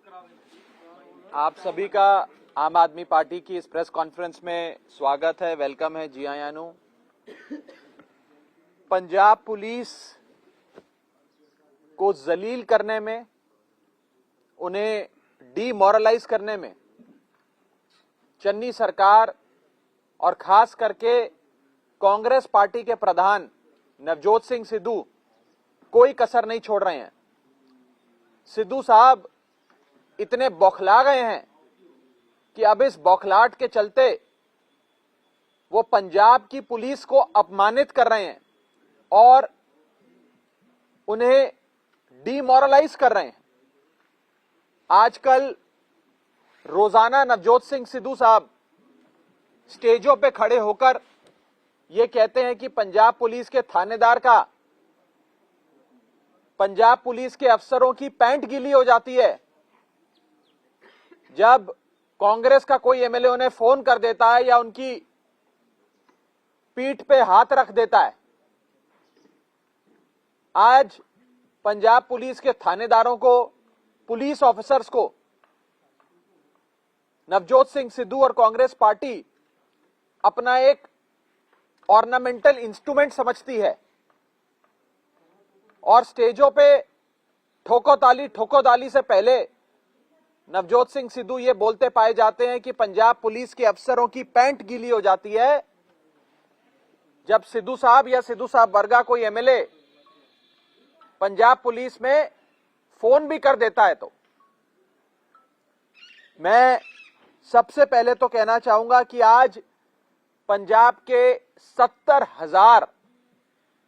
आप सभी का आम आदमी पार्टी की इस प्रेस कॉन्फ्रेंस में स्वागत है, वेलकम है। जी आयानु, पंजाब पुलिस को जलील करने में, उन्हें डीमोरलाइज करने में चन्नी सरकार और खास करके कांग्रेस पार्टी के प्रधान नवजोत सिंह सिद्धू कोई कसर नहीं छोड़ रहे हैं। सिद्धू साहब इतने बौखला गए हैं कि अब इस बौखलाहट के चलते वो पंजाब की पुलिस को अपमानित कर रहे हैं और उन्हें डीमोरलाइज कर रहे हैं। आजकल रोजाना नवजोत सिंह सिद्धू साहब स्टेजों पे खड़े होकर ये कहते हैं कि पंजाब पुलिस के थानेदार का, पंजाब पुलिस के अफसरों की पैंट गीली हो जाती है। जब कांग्रेस का कोई एमएलए उन्हें फोन कर देता है या उनकी पीठ पे हाथ रख देता है। आज पंजाब पुलिस के थानेदारों को, पुलिस ऑफिसर्स को नवजोत सिंह सिद्धू और कांग्रेस पार्टी अपना एक ऑर्नामेंटल इंस्ट्रूमेंट समझती है और स्टेजों पे ठोको-ताली से पहले नवजोत सिंह सिद्धू ये बोलते पाए जाते हैं कि पंजाब पुलिस के अफसरों की पैंट गीली हो जाती है। जब सिद्धू साहब या सिद्धू साहब वर्गा कोई एमएलए पंजाब पुलिस में फोन भी कर देता है तो मैं सबसे पहले तो कहना चाहूंगा कि आज पंजाब के 70,000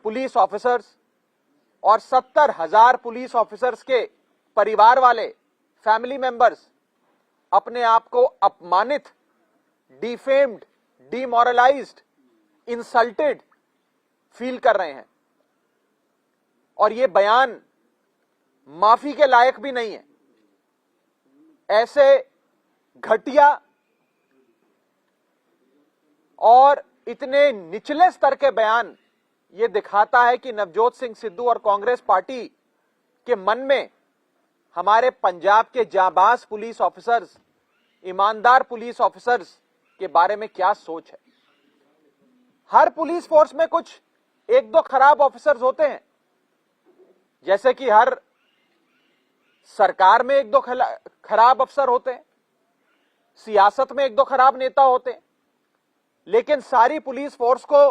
पुलिस ऑफिसर्स और 70,000 पुलिस ऑफिसर्स के परिवार वाले, फैमिली मेंबर्स अपने आप को अपमानित, डिफेम्ड, डीमोरलाइज्ड, इंसल्टेड फील कर रहे हैं और ये बयान माफी के लायक भी नहीं है। ऐसे घटिया और इतने निचले स्तर के बयान ये दिखाता है कि नवजोत सिंह सिद्धू और कांग्रेस पार्टी के मन में हमारे पंजाब के जाबाज पुलिस ऑफिसर्स, ईमानदार पुलिस ऑफिसर्स के बारे में क्या सोच है। हर पुलिस फोर्स में कुछ एक दो खराब ऑफिसर्स होते हैं, जैसे कि हर सरकार में एक दो खराब अफसर होते हैं, सियासत में एक दो खराब नेता होते हैं, लेकिन सारी पुलिस फोर्स को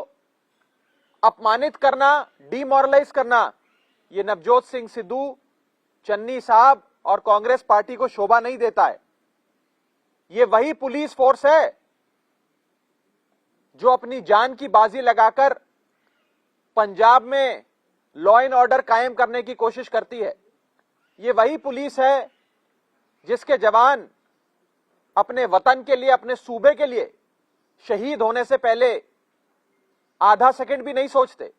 अपमानित करना, डीमोरलाइज करना, ये नवजोत सिंह सिद्धू, चन्नी साहब और कांग्रेस पार्टी को शोभा नहीं देता है। ये वही पुलिस फोर्स है जो अपनी जान की बाजी लगाकर पंजाब में लॉ एंड ऑर्डर कायम करने की कोशिश करती है। ये वही पुलिस है जिसके जवान अपने वतन के लिए, अपने सूबे के लिए शहीद होने से पहले आधा सेकंड भी नहीं सोचते।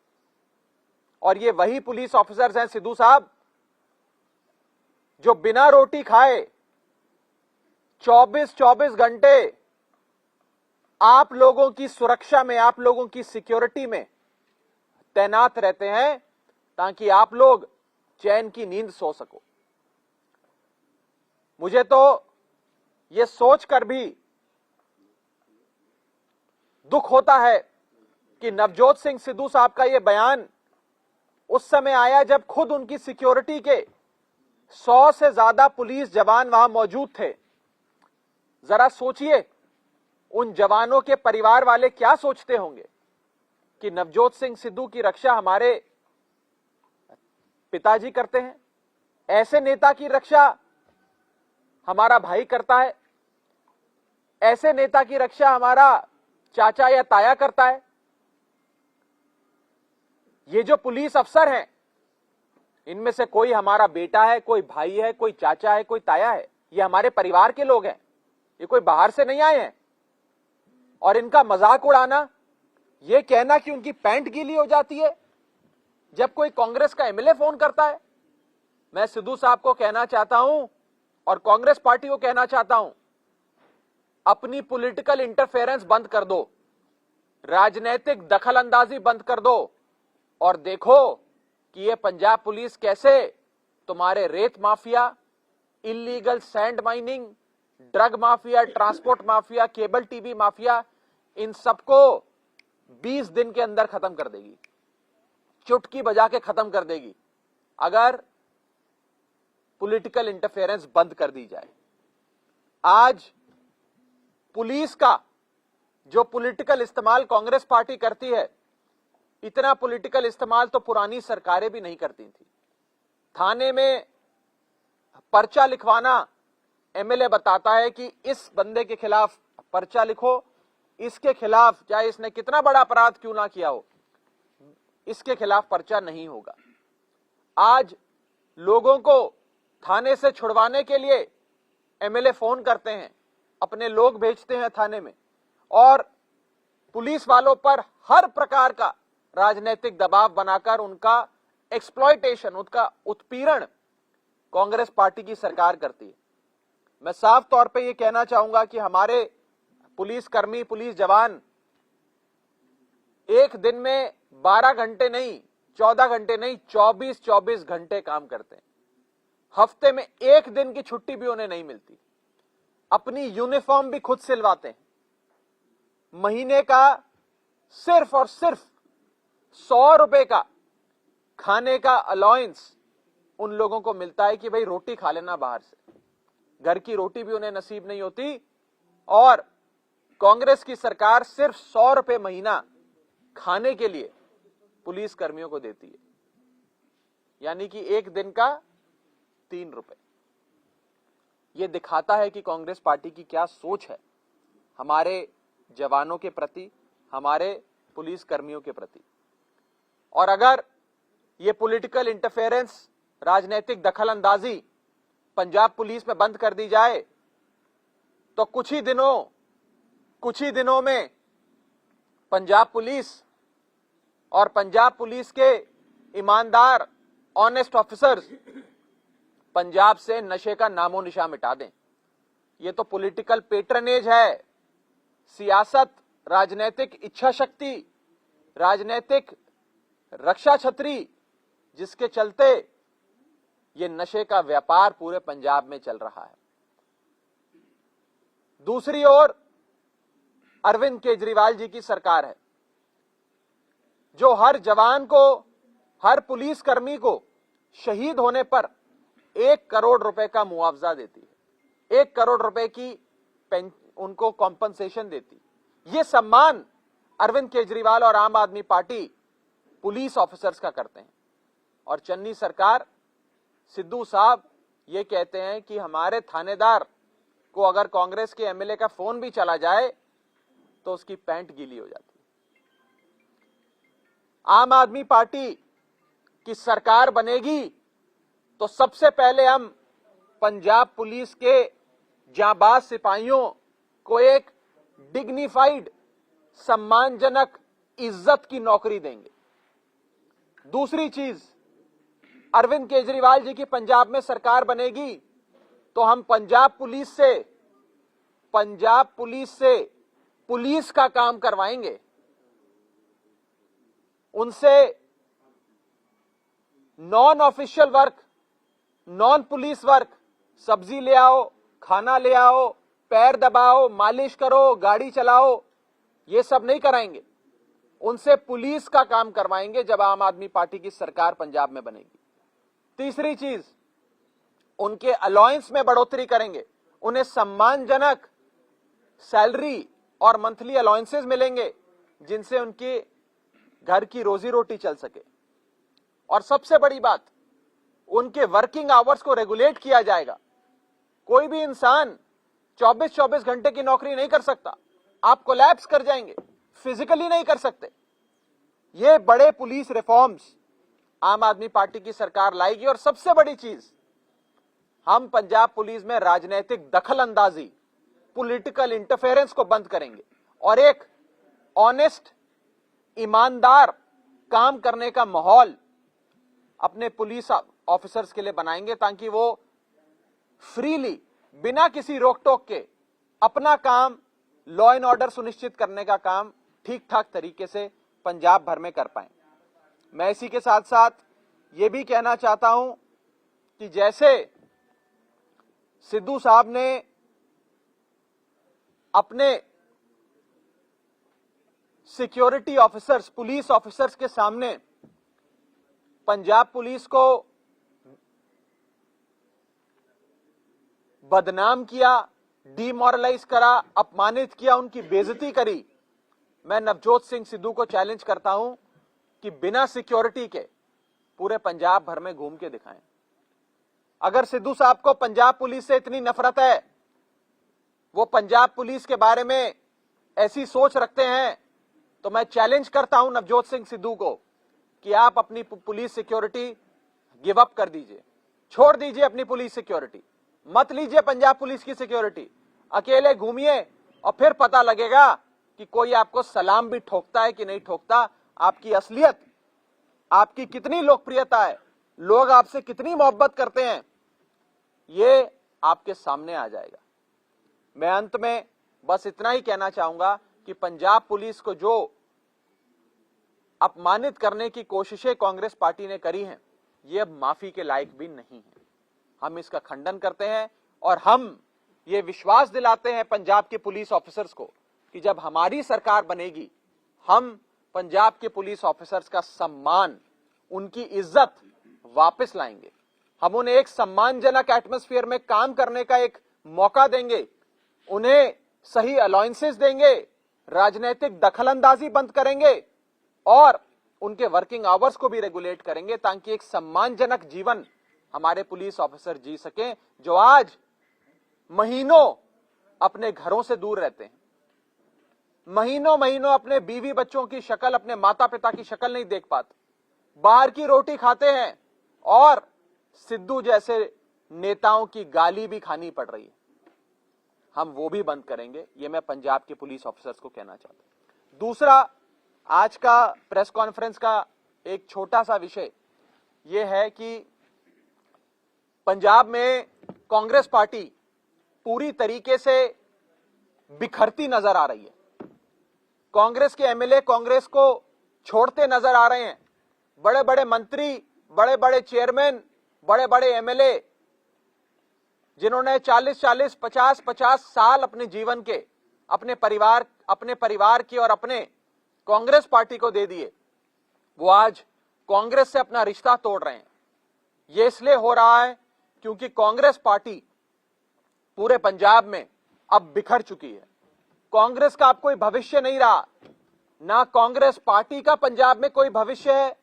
और ये वही पुलिस ऑफिसर्स हैं सिद्धू साहब जो बिना रोटी खाए 24-24 घंटे आप लोगों की सुरक्षा में, आप लोगों की सिक्योरिटी में तैनात रहते हैं ताकि आप लोग चैन की नींद सो सको। मुझे तो यह सोचकर भी दुख होता है कि नवजोत सिंह सिद्धू साहब का यह बयान उस समय आया जब खुद उनकी सिक्योरिटी के 100 से ज्यादा पुलिस जवान वहां मौजूद थे। जरा सोचिए उन जवानों के परिवार वाले क्या सोचते होंगे कि नवजोत सिंह सिद्धू की रक्षा हमारे पिताजी करते हैं, ऐसे नेता की रक्षा हमारा भाई करता है, ऐसे नेता की रक्षा हमारा चाचा या ताया करता है। ये जो पुलिस अफसर हैं, इनमें से कोई हमारा बेटा है, कोई भाई है, कोई चाचा है, कोई ताया है। ये हमारे परिवार के लोग हैं, ये कोई बाहर से नहीं आए हैं। और इनका मजाक उड़ाना, ये कहना कि उनकी पैंट गीली हो जाती है जब कोई कांग्रेस का एमएलए फोन करता है। मैं सिद्धू साहब को कहना चाहता हूं और कांग्रेस पार्टी को कहना चाहता हूं, अपनी पॉलिटिकल इंटरफेरेंस बंद कर दो, राजनीतिक दखल अंदाजी बंद कर दो और देखो कि ये पंजाब पुलिस कैसे तुम्हारे रेत mafia, illegal sand mining, drug mafia, transport mafia, cable TV mafia, इन सबको 20 दिन के अंदर खत्म कर देगी, चुटकी बजा के खत्म कर देगी अगर पॉलिटिकल इंटरफेरेंस बंद कर दी जाए। आज पुलिस का जो पॉलिटिकल इस्तेमाल कांग्रेस पार्टी करती है, इतना पॉलिटिकल इस्तेमाल तो पुरानी सरकारें भी नहीं करती थी। थाने में पर्चा लिखवाना, एमएलए बताता है कि इस बंदे के खिलाफ पर्चा लिखो, इसके खिलाफ चाहे इसने कितना बड़ा अपराध क्यों ना किया हो, इसके खिलाफ पर्चा नहीं होगा। आज लोगों को थाने से छुड़वाने के लिए एमएलए फोन करते हैं, अपने लोग भेजते हैं थाने में, और पुलिस वालों पर हर प्रकार का राजनीतिक दबाव बनाकर उनका एक्सप्लॉयटेशन, उनका उत्पीड़न कांग्रेस पार्टी की सरकार करती है। मैं साफ तौर पे ये कहना चाहूंगा कि हमारे पुलिसकर्मी, पुलिस जवान एक दिन में 12 घंटे नहीं, 14 घंटे नहीं, 24-24 घंटे काम करते हैं। हफ्ते में एक दिन की छुट्टी भी उन्हें नहीं मिलती। अपनी यूनिफॉर्म भी खुद सिलवाते हैं। महीने का सिर्फ और सिर्फ 100 रुपए का खाने का अलाउंस उन लोगों को मिलता है कि भाई रोटी खा लेना बाहर से। घर की रोटी भी उन्हें नसीब नहीं होती, और कांग्रेस की सरकार सिर्फ 100 रुपए महीना खाने के लिए पुलिस कर्मियों को देती है, यानी कि एक दिन का 3 रुपए। यह दिखाता है कि कांग्रेस पार्टी की क्या सोच है हमारे जवानों के प्रति, हमारे पुलिस कर्मियों के प्रति। और अगर यह पॉलिटिकल इंटरफेरेंस, राजनीतिक दखल अंदाजी पंजाब पुलिस में बंद कर दी जाए तो कुछ ही दिनों में पंजाब पुलिस और पंजाब पुलिस के ईमानदार, ऑनेस्ट ऑफिसर्स पंजाब से नशे का नामो निशान मिटा दें। यह तो पॉलिटिकल पेट्रनेज है, सियासत, राजनीतिक इच्छा शक्ति, राजनीतिक रक्षा छतरी, जिसके चलते ये नशे का व्यापार पूरे पंजाब में चल रहा है। दूसरी ओर अरविंद केजरीवाल जी की सरकार है, जो हर जवान को, हर पुलिसकर्मी को शहीद होने पर 1 करोड़ रुपए का मुआवजा देती है, 1 करोड़ रुपए की उनको कॉम्पनसेशन देती। ये सम्मान अरविंद केजरीवाल और आम आदमी पार्टी पुलिस ऑफिसर्स का करते हैं। और चन्नी सरकार, सिद्धू साहब ये कहते हैं कि हमारे थानेदार को अगर कांग्रेस के एमएलए का फोन भी चला जाए तो उसकी पैंट गीली हो जाती है। आम आदमी पार्टी की सरकार बनेगी तो सबसे पहले हम पंजाब पुलिस के जांबाज सिपाहियों को एक डिग्निफाइड, सम्मानजनक, इज्जत की नौकरी देंगे। दूसरी चीज, अरविंद केजरीवाल जी की पंजाब में सरकार बनेगी तो हम पंजाब पुलिस से पुलिस का काम करवाएंगे। उनसे non official work, non police work, सब्जी ले आओ, खाना ले आओ, पैर दबाओ, मालिश करो, गाड़ी चलाओ, ये सब नहीं कराएंगे। उनसे पुलिस का काम करवाएंगे जब आम आदमी पार्टी की सरकार पंजाब में बनेगी। तीसरी चीज, उनके अलाउंस में बढ़ोतरी करेंगे। उन्हें सम्मानजनक सैलरी और मंथली अलाउंसेस मिलेंगे जिनसे उनके घर की रोजी रोटी चल सके। और सबसे बड़ी बात, उनके वर्किंग आवर्स को रेगुलेट किया जाएगा। कोई भी इंसान 24-24 घंटे की नौकरी नहीं कर सकता। आप कोलैप्स कर जाएंगे, फिजिकली नहीं कर सकते। ये बड़े पुलिस रिफॉर्म्स आम आदमी पार्टी की सरकार लाएगी। और सबसे बड़ी चीज, हम पंजाब पुलिस में राजनीतिक दखल अंदाजी, पॉलिटिकल इंटरफेरेंस को बंद करेंगे और एक ऑनेस्ट, ईमानदार काम करने का माहौल अपने पुलिस ऑफिसर्स के लिए बनाएंगे, ताकि वो फ्रीली, बिना किसी रोक टोक के अपना काम, लॉ एंड ऑर्डर सुनिश्चित करने का काम ठीक ठाक तरीके से पंजाब भर में कर पाए। मैं इसी के साथ साथ ये भी कहना चाहता हूं कि जैसे सिद्धू साहब ने अपने सिक्योरिटी ऑफिसर्स, पुलिस ऑफिसर्स के सामने पंजाब पुलिस को बदनाम किया, डीमोरलाइज करा, अपमानित किया, उनकी बेइज्जती करी। मैं नवजोत सिंह सिद्धू को चैलेंज करता हूं कि बिना सिक्योरिटी के पूरे पंजाब भर में घूम के दिखाएं। अगर सिद्धू साहब को पंजाब पुलिस से इतनी नफरत है, वो पंजाब पुलिस के बारे में ऐसी सोच रखते हैं, तो मैं चैलेंज करता हूं नवजोत सिंह सिद्धू को कि आप अपनी पुलिस सिक्योरिटी गिव अप कर दीजिए, छोड़ दीजिए अपनी पुलिस सिक्योरिटी, मत लीजिए पंजाब पुलिस की सिक्योरिटी, अकेले घूमिए और फिर पता लगेगा कि कोई आपको सलाम भी ठोकता है कि नहीं ठोकता, आपकी असलियत, आपकी कितनी लोकप्रियता है, लोग आपसे कितनी मोहब्बत करते हैं, ये आपके सामने आ जाएगा। मैं अंत में बस इतना ही कहना चाहूंगा कि पंजाब पुलिस को जो अपमानित करने की कोशिशें कांग्रेस पार्टी ने करी हैं, ये अब माफी के लायक भी नहीं है। हम इसका खंडन करते हैं और हम ये विश्वास दिलाते हैं पंजाब के पुलिस ऑफिसर्स को कि जब हमारी सरकार बनेगी, हम पंजाब के पुलिस ऑफिसर्स का सम्मान, उनकी इज्जत वापस लाएंगे। हम उन्हें एक सम्मानजनक एटमॉस्फेयर में काम करने का एक मौका देंगे, उन्हें सही अलाउंसेस देंगे, राजनीतिक दखलंदाजी बंद करेंगे और उनके वर्किंग आवर्स को भी रेगुलेट करेंगे, ताकि एक सम्मानजनक जीवन हमारे पुलिस ऑफिसर जी सकें, जो आज महीनों अपने घरों से दूर रहते हैं, महीनों महीनों अपने बीवी बच्चों की शक्ल, अपने माता पिता की शक्ल नहीं देख पाते, बाहर की रोटी खाते हैं और सिद्धू जैसे नेताओं की गाली भी खानी पड़ रही है। हम वो भी बंद करेंगे, ये मैं पंजाब के पुलिस ऑफिसर्स को कहना चाहता हूं। दूसरा, आज का प्रेस कॉन्फ्रेंस का एक छोटा सा विषय यह है कि पंजाब में कांग्रेस पार्टी पूरी तरीके से बिखरती नजर आ रही है। कांग्रेस के एमएलए कांग्रेस को छोड़ते नजर आ रहे हैं। बड़े बड़े मंत्री, बड़े बड़े चेयरमैन, बड़े बड़े एमएलए जिन्होंने 40-40, 50-50 साल अपने जीवन के, अपने परिवार की और अपने कांग्रेस पार्टी को दे दिए, वो आज कांग्रेस से अपना रिश्ता तोड़ रहे हैं। यह इसलिए हो रहा है क्योंकि कांग्रेस पार्टी पूरे पंजाब में अब बिखर चुकी है। कांग्रेस का अब कोई भविष्य नहीं रहा, ना कांग्रेस पार्टी का पंजाब में कोई भविष्य है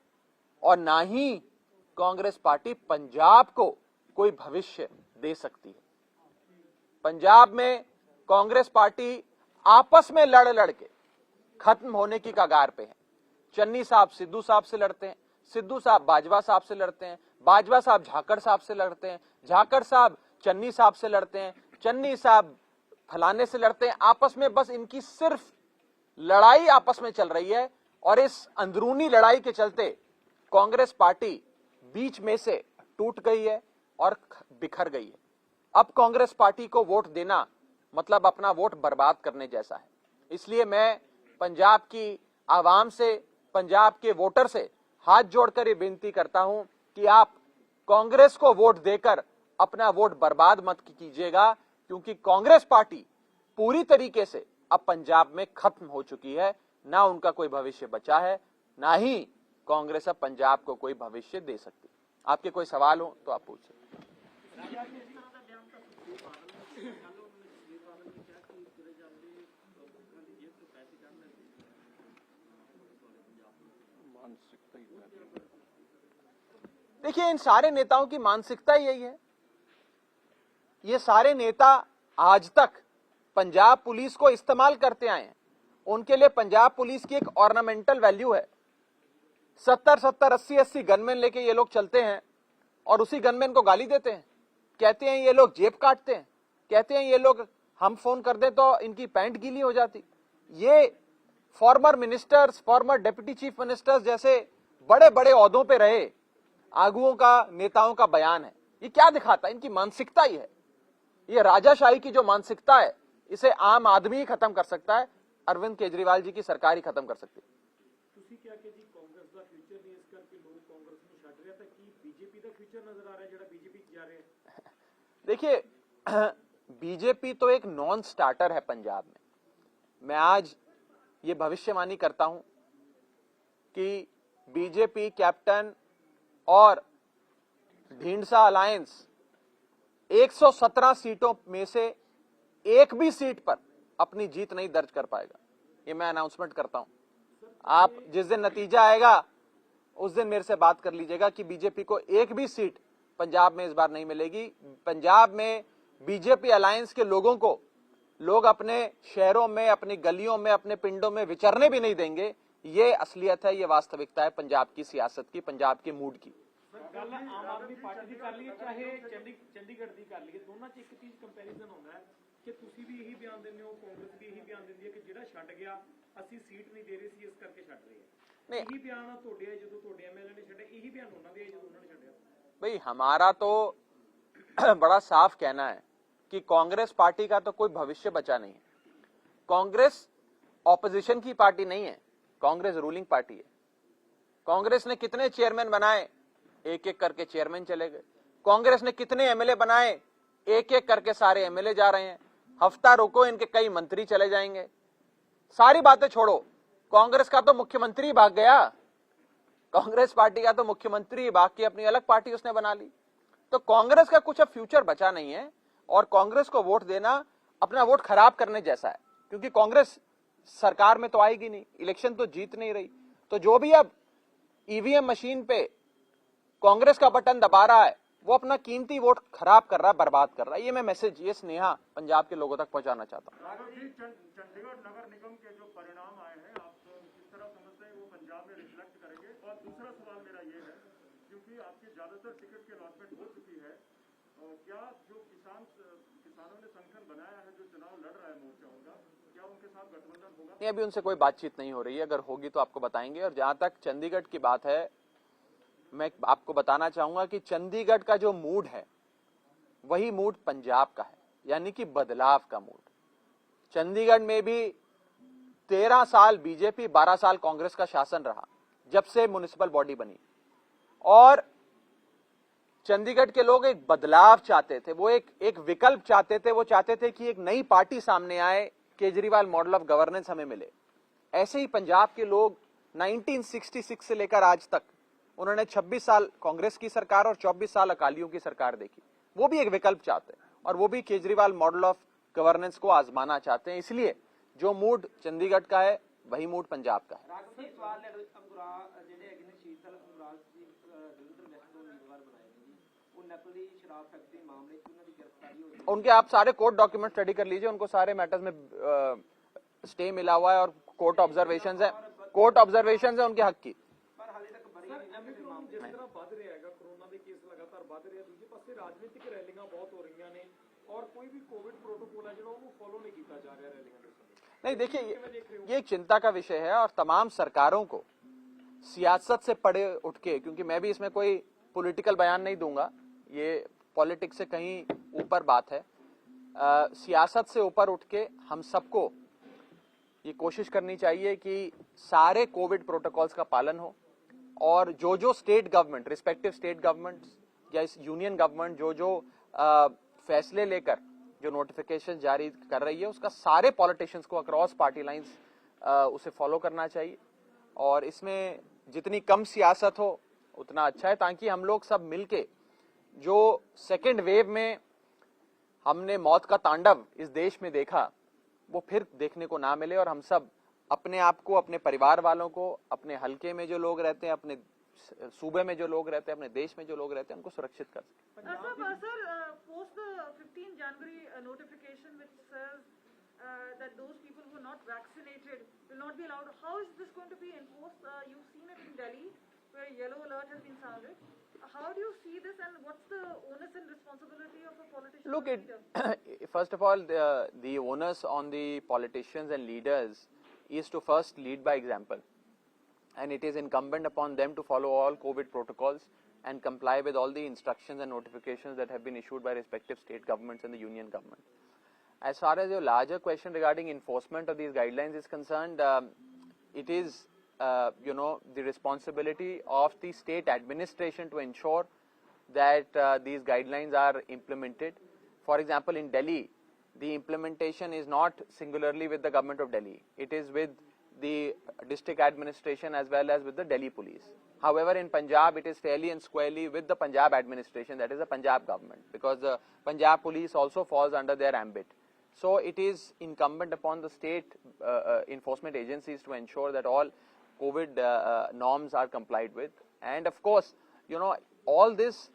और ना ही कांग्रेस पार्टी पंजाब को कोई भविष्य दे सकती है। पंजाब में कांग्रेस पार्टी आपस में लड़ लड़ के खत्म होने की कगार पे है। चन्नी साहब सिद्धू साहब से लड़ते हैं, सिद्धू साहब बाजवा साहब से लड़ते हैं, बाजवा साहब झाकड़ साहब से लड़ते हैं, झाकड़ साहब चन्नी साहब से लड़ते हैं, चन्नी साहब फलाने से लड़ते हैं। आपस में बस इनकी सिर्फ लड़ाई आपस में चल रही है और इस अंदरूनी लड़ाई के चलते कांग्रेस पार्टी बीच में से टूट गई है और बिखर गई है। अब कांग्रेस पार्टी को वोट देना मतलब अपना वोट बर्बाद करने जैसा है। इसलिए मैं पंजाब की आवाम से, पंजाब के वोटर से हाथ जोड़कर ये विनती करता हूं कि आप कांग्रेस को वोट देकर अपना वोट बर्बाद मत कीजिएगा, क्योंकि कांग्रेस पार्टी पूरी तरीके से अब पंजाब में खत्म हो चुकी है। ना उनका कोई भविष्य बचा है, ना ही कांग्रेस अब पंजाब को कोई भविष्य दे सकती। आपके कोई सवाल हो तो आप पूछिए। देखिए, इन सारे नेताओं की मानसिकता यही है। ये सारे नेता आज तक पंजाब पुलिस को इस्तेमाल करते आए हैं। उनके लिए पंजाब पुलिस की एक ऑर्नामेंटल वैल्यू है। 70-70, 80-80 गनमैन लेके ये लोग चलते हैं और उसी गनमैन को गाली देते हैं, कहते हैं ये लोग जेब काटते हैं, कहते हैं ये लोग, हम फोन कर दे तो इनकी पैंट गीली हो जाती। ये farmer ministers, farmer deputy chief ministers जैसे बड़े बड़े ओहदों पे रहे आगुओं का, नेताओं का बयान है। ये क्या दिखाता है? इनकी मानसिकता ही है। ये राजाशाही की जो मानसिकता है, इसे आम आदमी ही खत्म कर सकता है, अरविंद केजरीवाल जी की सरकार ही खत्म कर सकती है। देखिए, बीजेपी तो एक नॉन स्टार्टर है पंजाब में। मैं आज ये भविष्यवाणी करता हूं कि बीजेपी कैप्टन और ढींढसा अलायंस 117 सीटों में से एक भी सीट पर अपनी जीत नहीं दर्ज कर पाएगा। ये मैं अनाउंसमेंट करता हूं। आप जिस दिन नतीजा आएगा उस दिन मेरे से बात कर लीजिएगा कि बीजेपी को एक भी सीट पंजाब में इस बार नहीं मिलेगी। पंजाब में बीजेपी अलायंस के लोगों को लोग अपने शहरों में, अपनी गलियों में, अपने पिंडों में विचरने भी नहीं देंगे। ये असलियत है, ये वास्तविकता है पंजाब की सियासत की, पंजाब के मूड की। ਗੱਲ ਆਮ ਆਦਮੀ ਪਾਰਟੀ ਦੀ ਕਰ ਲਈਏ ਚਾਹੇ ਚੰਡੀਗੜ੍ਹ ਦੀ ਕਰ ਲਈਏ, ਦੋਨਾਂ 'ਚ ਇੱਕ ਚੀਜ਼ ਕੰਪੈਰੀਜ਼ਨ ਹੁੰਦਾ ਹੈ ਕਿ ਤੁਸੀਂ ਵੀ ਇਹੀ ਬਿਆਨ ਦਿੰਦੇ ਹੋ, ਕਾਂਗਰਸ ਵੀ ਇਹੀ ਬਿਆਨ ਦਿੰਦੀ ਹੈ ਕਿ ਜਿਹੜਾ ਛੱਡ ਗਿਆ ਅਸੀਂ ਸੀਟ ਨਹੀਂ ਦੇ ਰਹੇ ਸੀ ਇਸ ਕਰਕੇ ਛੱਡ ਰਹੇ ਹਾਂ। ਇਹੀ ਬਿਆਨ ਤੁਹਾਡੇ ਜਦੋਂ ਤੁਹਾਡੇ ਐਮਐਲਏ ਨੇ ਛੱਡੇ, ਇਹੀ ਬਿਆਨ ਉਹਨਾਂ ਦੇ ਜਦੋਂ ਉਹਨਾਂ ਨੇ ਛੱਡਿਆ। भाई हमारा तो बड़ा साफ कहना है कि कांग्रेस पार्टी का तो कोई भविष्य बचा नहीं है। कांग्रेस ऑपोजिशन की पार्टी नहीं है, कांग्रेस रूलिंग पार्टी है। कांग्रेस ने कितने चेयरमैन बनाए, एक एक करके चेयरमैन चले गए। कांग्रेस ने कितने एमएलए बनाए, एक एक करके सारे एमएलए जा रहे हैं। हफ्ता रुको इनके कई मंत्री चले जाएंगे। सारी बातें छोड़ो, कांग्रेस का तो मुख्यमंत्री भाग गया, कांग्रेस पार्टी का तो मुख्यमंत्री भाग के अपनी अलग पार्टी उसने बना ली। तो कांग्रेस का कुछ अब फ्यूचर बचा नहीं है और कांग्रेस को वोट देना अपना वोट खराब करने जैसा है, क्योंकि कांग्रेस सरकार में तो आएगी नहीं, इलेक्शन तो जीत नहीं रही। तो जो भी अब ईवीएम मशीन पे कांग्रेस का बटन दबा रहा है वो अपना कीमती वोट खराब कर रहा है, बर्बाद कर रहा है। ये मैं मैसेज, ये स्नेहा पंजाब के लोगों तक पहुंचाना चाहता हूं। चंडीगढ़ नगर निगम के जो परिणाम आए हैं, आप किस तरह समझते हैं वो पंजाब में रिफ्लेक्ट करेंगे? और दूसरा सवाल मेरा ये है, क्योंकि आपकी ज्यादातर टिकट की अलॉटमेंट हो चुकी है, क्या जो किसानों ने संगठन बनाया है, जो चुनाव लड़ रहा है मोर्चा होगा, क्या उनके साथ गठबंधन होगा? नहीं, अभी उनसे कोई बातचीत नहीं हो रही है, अगर होगी तो आपको बताएंगे। और जहां तक चंडीगढ़ की बात है, मैं आपको बताना चाहूंगा कि चंडीगढ़ का जो मूड है वही मूड पंजाब का है, यानी कि बदलाव का मूड। चंडीगढ़ में भी 13 साल बीजेपी, 12 साल कांग्रेस का शासन रहा जब से म्युनिसिपल बॉडी बनी, और चंडीगढ़ के लोग एक बदलाव चाहते थे, वो एक विकल्प चाहते थे। वो चाहते थे कि एक नई पार्टी सामने आए, केजरीवाल मॉडल ऑफ गवर्नेंस हमें मिले। ऐसे ही पंजाब के लोग 1966 से लेकर आज तक उन्होंने 26 साल कांग्रेस की सरकार और 24 साल अकालियों की सरकार देखी। वो भी एक विकल्प चाहते हैं और वो भी केजरीवाल मॉडल ऑफ गवर्नेंस को आजमाना चाहते हैं। इसलिए जो मूड चंडीगढ़ का है वही मूड पंजाब का है। उनके आप सारे कोर्ट डॉक्यूमेंट स्टडी कर लीजिए, उनको सारे मैटर्स में स्टे मिला हुआ है और कोर्ट ऑब्जर्वेशंस है, उनके हक की। जिस तरह बढ़ रहा है कोरोना के केस लगातार बढ़ रहे हैं, दूसरे पासे राजनीतिक रैलियां बहुत हो रही ने और कोई भी कोविड प्रोटोकॉल है जो वो फॉलो नहीं किया जा रहा रैलियां में। नहीं, देखिए ये एक चिंता का विषय है और तमाम सरकारों को सियासत से पड़े उठ के, क्योंकि मैं भी इसमें कोई पॉलिटिकल बयान नहीं दूंगा, ये पॉलिटिक्स से कहीं ऊपर बात है। सियासत से ऊपर उठ के हम सबको ये कोशिश करनी चाहिए कि सारे कोविड प्रोटोकॉल्स का पालन हो और जो state government, respective state government या इस यूनियन गवर्नमेंट जो फैसले लेकर जो नोटिफिकेशन जारी कर रही है, उसका सारे पॉलिटिशियंस को अक्रॉस पार्टी लाइंस उसे फॉलो करना चाहिए। और इसमें जितनी कम सियासत हो उतना अच्छा है, ताकि हम लोग सब मिलके जो सेकेंड वेव में हमने मौत का तांडव इस देश में देखा वो फिर देखने को ना मिले और हम सब अपने आप को, अपने परिवार वालों को, अपने हलके में जो लोग रहते हैं, अपने सूबे में जो लोग रहते हैं, अपने देश में जो लोग रहते हैं, उनको सुरक्षित कर सकें। Sir, post the 15 January notification which says that those people who are not vaccinated will not be allowed. How is this going to be enforced? You've seen it in Delhi where yellow alert has been sounded. How do you see this, and what's the onus and responsibility of a politician? Look, first of all, the onus on the politicians and leaders is to first lead by example, and it is incumbent upon them to follow all COVID protocols and comply with all the instructions and notifications that have been issued by respective state governments and the union government. As far as your larger question regarding enforcement of these guidelines is concerned, it is the responsibility of the state administration to ensure that these guidelines are implemented. For example, in Delhi, the implementation is not singularly with the government of Delhi. It is with the district administration as well as with the Delhi police. However, in Punjab, it is fairly and squarely with the Punjab administration, that is the Punjab government, because the Punjab police also falls under their ambit. So it is incumbent upon the state enforcement agencies to ensure that all COVID norms are complied with. And of course, you know, all this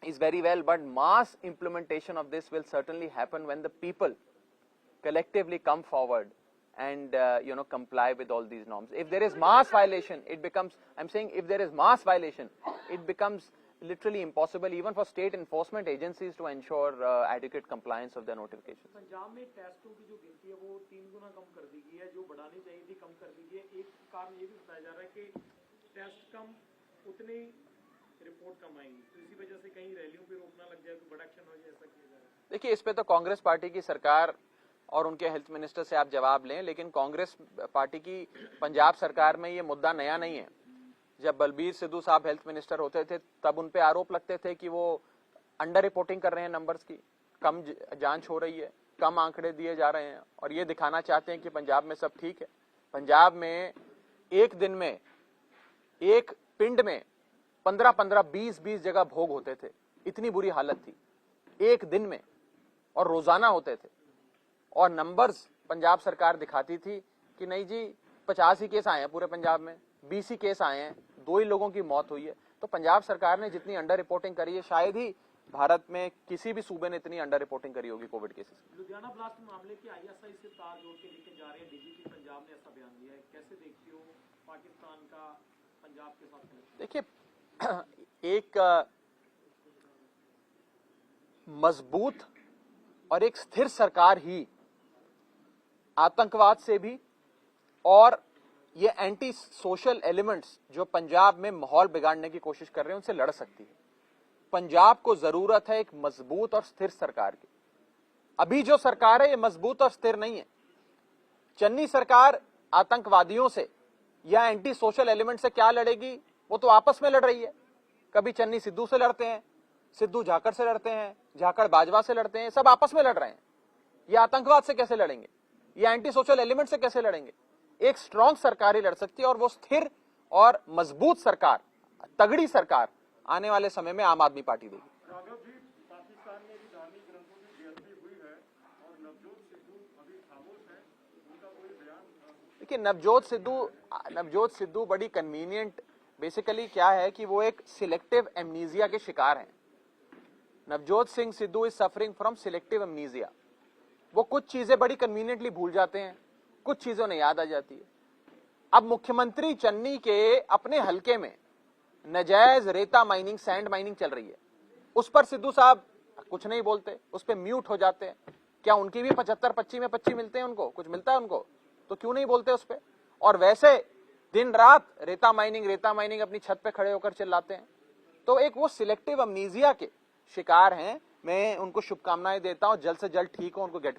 is very well, but mass implementation of this will certainly happen when the people collectively come forward and you know, comply with all these norms. If there is mass violation, it becomes, I'm saying, if there is mass violation, it becomes literally impossible even for state enforcement agencies to ensure adequate compliance of their notifications. Punjab में टेस्टों की जो गिनती है वो 3 गुना कम कर दी गई है, जो बढ़ानी चाहिए थी कम कर दी गई है। एक कारण ये भी बताया जा रहा है कि टेस्ट कम उतनी रिपोर्ट कम आएंगी, तो इसी वजह से कहीं रैलियों पे रोकना लग जाए, कोई बड़ा एक्शन हो जाए, ऐसा किया जा रहा है। देखिए, इस पे तो कांग्रेस पार्टी की सरकार और उनके हेल्थ मिनिस्टर से आप जवाब लें, लेकिन कांग्रेस पार्टी की पंजाब सरकार में ये मुद्दा नया नहीं है। जब बलबीर सिद्धू साहब हेल्थ मिनिस्टर होते थे तब उन पे आरोप लगते थे कि वो अंडर रिपोर्टिंग कर रहे हैं, नंबर्स की कम जांच हो रही है, कम आंकड़े दिए जा रहे हैं, और ये दिखाना चाहते हैं कि पंजाब में सब ठीक है। पंजाब में एक दिन में एक पिंड में 15-15, 20-20 जगह भोग होते थे, इतनी बुरी हालत थी एक दिन में, और रोजाना होते थे। और नंबर्स पंजाब सरकार दिखाती थी कि नहीं जी 50 ही केस आए हैं पूरे पंजाब में, 20 ही केस आए हैं, 2 ही लोगों की मौत हुई है। तो पंजाब सरकार ने जितनी अंडर रिपोर्टिंग करी है, शायद ही भारत में किसी भी सूबे ने इतनी अंडर रिपोर्टिंग करी होगी कोविड केसेस। लुधियाना ब्लास्ट मामले की आईएसआई से तार जोड़ के लेके जा रहे हैं, डीजीपी पंजाब ने ऐसा बयान दिया है, कैसे देखती हो पाकिस्तान का पंजाब के साथ कनेक्शन? देखिए, एक मजबूत और एक स्थिर सरकार ही आतंकवाद से भी और ये एंटी सोशल एलिमेंट्स जो पंजाब में माहौल बिगाड़ने की कोशिश कर रहे हैं उनसे लड़ सकती है। पंजाब को जरूरत है एक मजबूत और स्थिर सरकार की। अभी जो सरकार है ये मजबूत और स्थिर नहीं है। चन्नी सरकार आतंकवादियों से या एंटी सोशल एलिमेंट से क्या लड़ेगी, वो तो आपस में लड़ रही है। कभी चन्नी सिद्धू से लड़ते हैं, सिद्धू झाकड़ से लड़ते हैं, झाकड़ बाजवा से लड़ते हैं, सब आपस में लड़ रहे हैं। ये आतंकवाद से कैसे लड़ेंगे, ये एंटी सोशल एलिमेंट से कैसे लड़ेंगे? एक स्ट्रांग सरकार ही लड़ सकती है, और वो स्थिर और मजबूत सरकार, तगड़ी सरकार आने वाले समय में आम आदमी पार्टी देगी। राघव जी, पाकिस्तान में भी धार्मिक ग्रंथों की बेअदबी हुई है और नवजोत सिद्धू अभी खामोश है, उनका कोई बयान? देखिए, नवजोत सिद्धू बड़ी कन्वीनियंट, बेसिकली क्या है कि वो एक सिलेक्टिव एमनीजिया के शिकार हैं। Navjot Singh Sidhu is suffering from selective amnesia. वो कुछ चीजें बड़ी कन्वीनियंटली भूल जाते हैं, कुछ चीजों ने याद आ जाती है। अब मुख्यमंत्री चन्नी के अपने हलके में नजायज रेता माइनिंग, सैंड माइनिंग चल रही है, उस पर सिद्धू साहब कुछ नहीं बोलते, उस पर म्यूट हो जाते हैं। क्या उनकी भी 75-25 में 25 मिलते हैं? उनको कुछ मिलता है उनको, तो क्यों नहीं बोलते उस पर? और वैसे दिन रात रेता माइनिंग अपनी छत पे खड़े होकर चिल्लाते हैं। तो एक वो सिलेक्टिव अमनीजिया के शिकार हैं। मैं उनको शुभकामनाएं देता हूं, जल्द से जल्द ठीक हो, उनको गेट वेल